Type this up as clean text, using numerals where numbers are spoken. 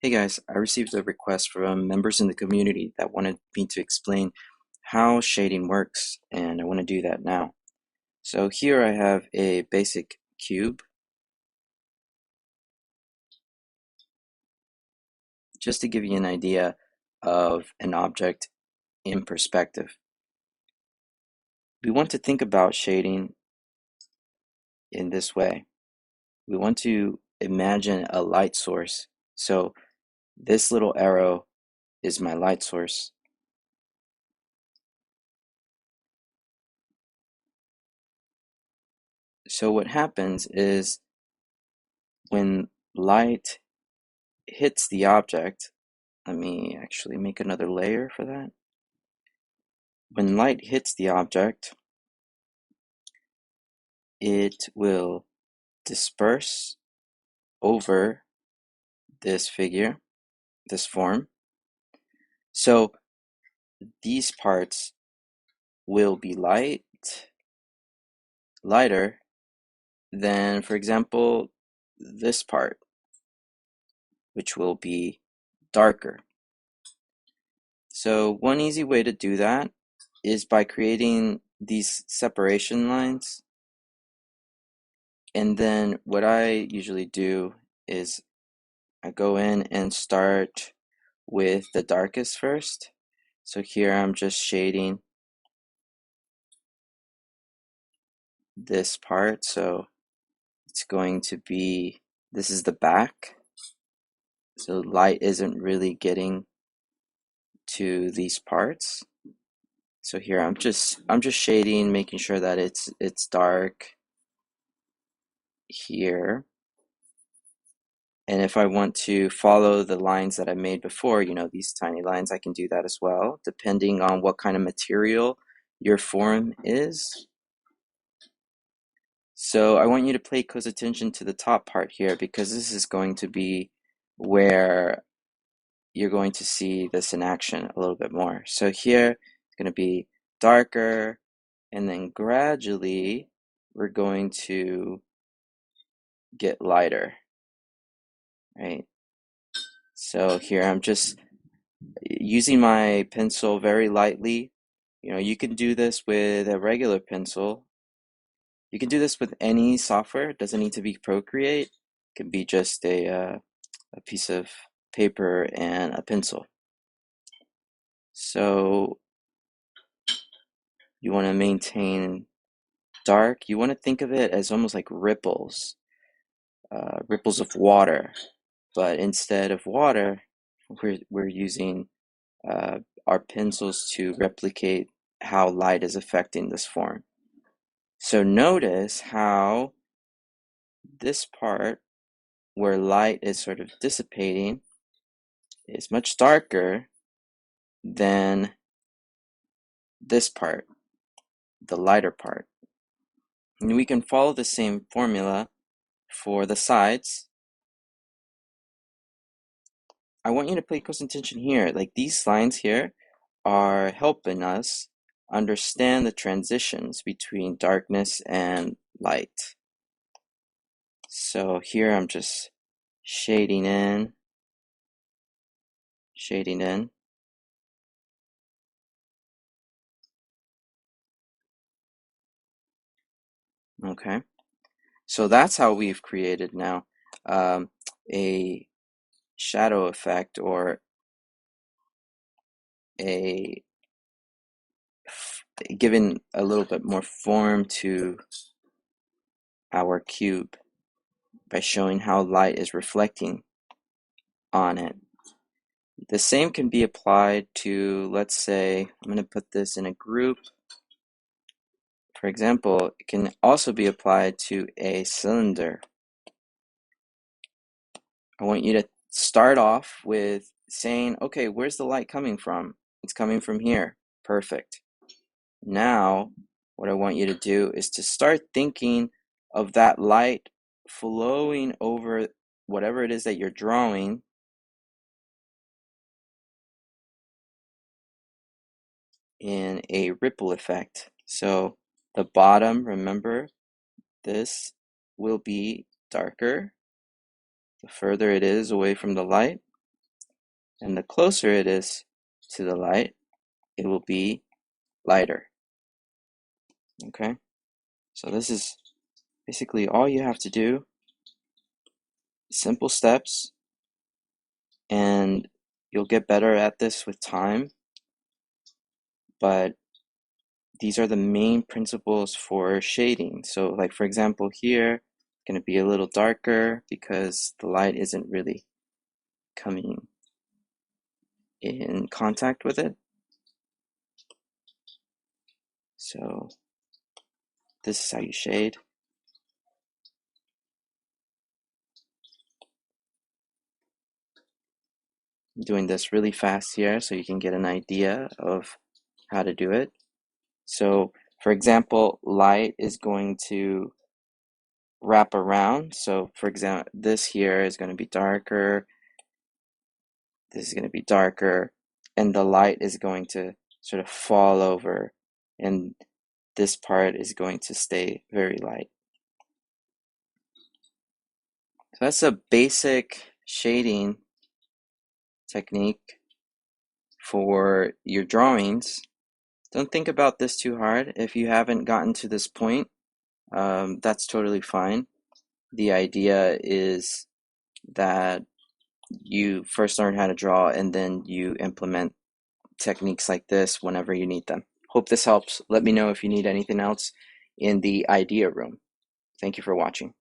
Hey guys, I received a request from members in the community that wanted me to explain how shading works, and I want to do that now. So here I have a basic cube, just to give you an idea of an object in perspective. We want to think about shading in this way. We want to imagine a light source. So this little arrow is my light source. So what happens is when light hits the object, let me actually make another layer for that. When light hits the object, it will disperse over this figure, this form. So these parts will be lighter than, for example, this part, which will be darker. So one easy way to do that is by creating these separation lines. And then what I usually do is I go in and start with the darkest first. So here I'm just shading this part. So it's going to be, this is the back. So light isn't really getting to these parts. So here I'm just shading, making sure that it's dark here. And if I want to follow the lines that I made before, these tiny lines, I can do that as well, depending on what kind of material your form is. So I want you to pay close attention to the top part here, because this is going to be where you're going to see this in action a little bit more. So here it's going to be darker, and then gradually we're going to get lighter, right? So here I'm just using my pencil very lightly. You can do this with a regular pencil. You can do this with any software. It doesn't need to be Procreate. It can be just a piece of paper and a pencil. So you want to maintain dark. You want to think of it as almost like ripples, ripples of water. But instead of water, we're using our pencils to replicate how light is affecting this form. So notice how this part where light is sort of dissipating is much darker than this part, the lighter part. And we can follow the same formula for the sides. I want you to pay close attention here. Like these lines here are helping us understand the transitions between darkness and light. So here I'm just shading in. Okay. So that's how we've created now a shadow effect, or a given a little bit more form to our cube by showing how light is reflecting on it. The same can be applied to, let's say, I'm going to put this in a group. For example, it can also be applied to a cylinder. I want you to start off with saying, okay, where's the light coming from? It's coming from here. Perfect. Now, what I want you to do is to start thinking of that light flowing over whatever it is that you're drawing, in a ripple effect. So the bottom, remember, this will be darker the further it is away from the light. And the closer it is to the light, it will be lighter. Okay, so this is basically all you have to do. Simple steps, and you'll get better at this with time. But these are the main principles for shading. So like for example here, it's going to be a little darker because the light isn't really coming in contact with it. So this is how you shade. I'm doing this really fast here so you can get an idea of how to do it. So for example, light is going to wrap around. So for example, this here is going to be darker, this is going to be darker, and the light is going to sort of fall over, and this part is going to stay very light. So that's a basic shading technique for your drawings. Don't think about this too hard. If you haven't gotten to this point, that's totally fine. The idea is that you first learn how to draw and then you implement techniques like this whenever you need them. Hope this helps. Let me know if you need anything else in the idea room. Thank you for watching.